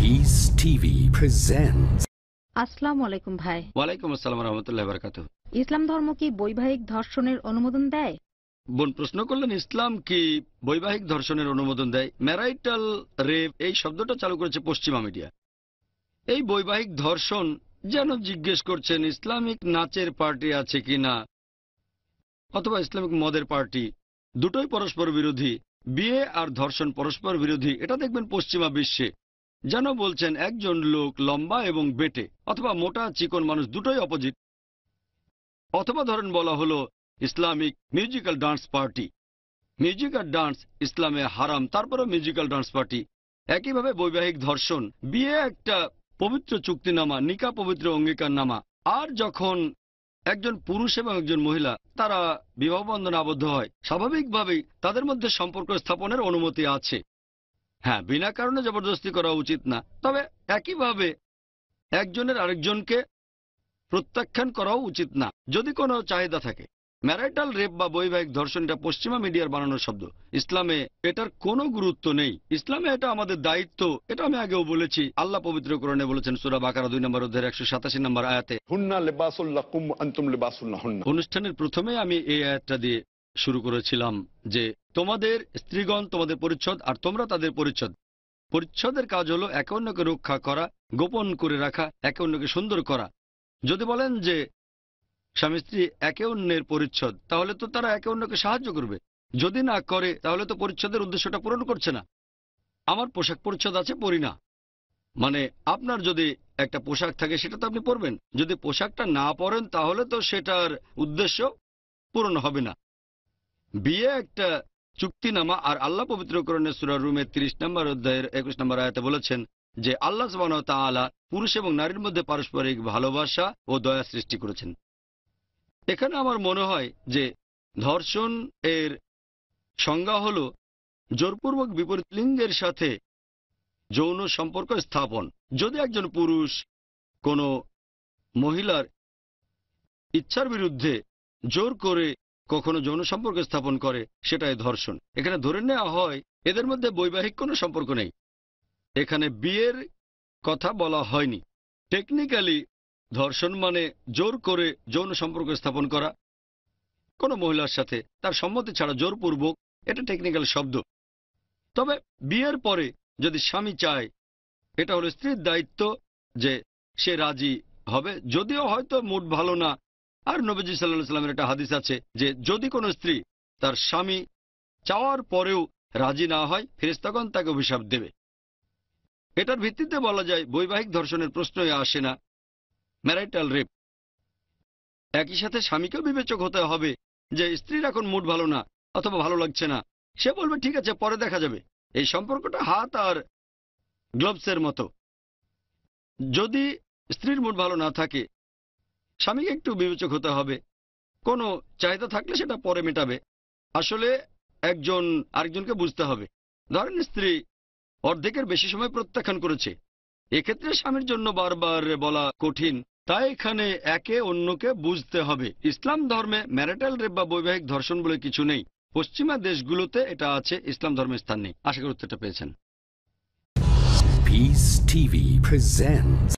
Peace TV presents. আসসালামু আলাইকুম ভাই। ওয়ালাইকুম আসসালাম রহমতুল্লাহ বারাকাতুহ। ইসলাম ধর্ম কি বৈবাহিক ধর্ষণের অনুমোদন দেয়? বোন প্রশ্ন করলেন ইসলাম কি বৈবাহিক ধর্ষণের অনুমোদন দেয়। ম্যারাইটাল রেপ এই শব্দটা চালু করেছে পশ্চিমা মিডিয়া। এই বৈবাহিক ধর্ষণ যেন জিজ্ঞেস করছেন ইসলামিক নাচের পার্টি আছে কিনা অথবা ইসলামিক মদের পার্টি, দুটোই পরস্পর বিরোধী। বিয়ে আর ধর্ষণ পরস্পর বিরোধী, এটা দেখবেন পশ্চিমা বিশ্বে। যেন বলছেন একজন লোক লম্বা এবং বেটে অথবা মোটা চিকন মানুষ দুটোই অপোজিট। অথবা ধরেন বলা হলো Islamic musical dance party, music আর ডান্স ইসলামে হারাম, তারপরেও মিউজিক্যাল ডান্স পার্টি। একইভাবে বৈবাহিক ধর্ষণ, বিয়ে একটা পবিত্র চুক্তিনামা, নিকা পবিত্র অঙ্গীকারনামা। আর যখন একজন পুরুষ এবং একজন মহিলা তারা বিবাহ বন্ধনে আবদ্ধ হয়, স্বাভাবিকভাবেই তাদের মধ্যে সম্পর্ক স্থাপনের অনুমতি আছে। হ্যাঁ, বিনা কারণে জবরদস্তি করা উচিত না, তবে একইভাবে একজনের আরেকজনকে প্রত্যাখ্যান করাও উচিত না যদি কোনো চাহিদা থাকে। ম্যারাইটাল রেপ বা বৈবাহিক ধর্ষণ এটা পশ্চিমা মিডিয়ার বানানোর শব্দ। ইসলামে এটার কোনো গুরুত্ব নেই। ইসলামে এটা আমাদের দায়িত্ব, এটা আমি আগেও বলেছি। আল্লাহ পবিত্র কোরআনে বলেছেন সূরা বাকারা 2 নম্বর অধ্যায়ের 187 নম্বর আয়াতে, হুন্না লিবাসুল লাকুম আনতুম লিবাসুল লাহুন্না। অনুষ্ঠানের প্রথমে আমি এই আয়াতটা দিয়ে শুরু করেছিলাম যে তোমাদের স্ত্রীগণ তোমাদের পরিচ্ছদ আর তোমরা তাদের পরিচ্ছদ। পরিচ্ছদের কাজ হলো একে অন্যকে রক্ষা করা, গোপন করে রাখা, একে অন্যকে সুন্দর করা। যদি বলেন যে স্বামী স্ত্রী একে অন্যের পরিচ্ছদ, তাহলে তো তারা একে অন্যকে সাহায্য করবে। যদি না করে তাহলে তো পরিচ্ছদের উদ্দেশ্যটা পূরণ করছে না। আমার পোশাক পরিচ্ছদ আছে, পরি না, মানে আপনার যদি একটা পোশাক থাকে সেটা তো আপনি পরবেন। যদি পোশাকটা না পরেন তাহলে তো সেটার উদ্দেশ্য পূরণ হবে না। বিয়ে একটা চুক্তিনামা, আর আল্লাহ পবিত্র কোরআনে সূরা রুমের 30 নম্বর অধ্যায়ের 21 নম্বর আয়াতে বলেছেন যে আল্লাহ সুবহানাহু ওয়া তাআলা পুরুষ এবং নারীর মধ্যে পারস্পরিক ভালোবাসা ও দয়া সৃষ্টি করেছেন। এখানে আমার মনে হয় যে ধর্ষণ এর সংজ্ঞা হল জোরপূর্বক বিপরীত লিঙ্গের সাথে যৌন সম্পর্ক স্থাপন। যদি একজন পুরুষ কোনো মহিলার ইচ্ছার বিরুদ্ধে জোর করে কখনো যৌন সম্পর্ক স্থাপন করে, সেটাই ধর্ষণ। এখানে ধরে নেওয়া হয় এদের মধ্যে বৈবাহিক কোনো সম্পর্ক নেই। এখানে বিয়ের কথা বলা হয়নি। টেকনিক্যালি ধর্ষণ মানে জোর করে যৌন সম্পর্ক স্থাপন করা কোনো মহিলার সাথে তার সম্মতি ছাড়া জোরপূর্বক, এটা টেকনিক্যাল শব্দ। তবে বিয়ের পরে যদি স্বামী চায়, এটা হলো স্ত্রীর দায়িত্ব যে সে রাজি হবে, যদিও হয়তো মুড ভালো না। আর নবীজি সাল্লাল্লাহু আলাইহি সাল্লামের একটা হাদিস আছে যে যদি কোনো স্ত্রী তার স্বামী চাওয়ার পরেও রাজি না হয়, ফেরেশতাগণ তাকে অভিশাপ দেবে। এটার ভিত্তিতে বলা যায় বৈবাহিক ধর্ষণের প্রশ্নই আসে না, ম্যারাইটাল রেপ। একই সাথে স্বামীকেও বিবেচক হতে হবে যে স্ত্রীর এখন মুড ভালো না অথবা ভালো লাগছে না, সে বলবে ঠিক আছে পরে দেখা যাবে। এই সম্পর্কটা হাত আর গ্লোভসের মতো। যদি স্ত্রীর মুড ভালো না থাকে, স্বামীকে একটু বিবেচক হতে হবে। কোনো চাহিদা থাকলে সেটা পরে মেটাবে। আসলে একজন আরেকজনকে বুঝতে হবে। ধরেন স্ত্রী অর্ধেকের বেশি সময় প্রত্যাখ্যান করেছে, এক্ষেত্রে স্বামীর জন্য বারবার বলা কঠিন। তাই এখানে একে অন্যকে বুঝতে হবে। ইসলাম ধর্মে ম্যারিটাল রেপ বা বৈবাহিক ধর্ষণ বলে কিছু নেই। পশ্চিমা দেশগুলোতে এটা আছে, ইসলাম ধর্মের স্থান নেই। আশা করি উত্তরটা পেয়েছেন। Peace TV presents.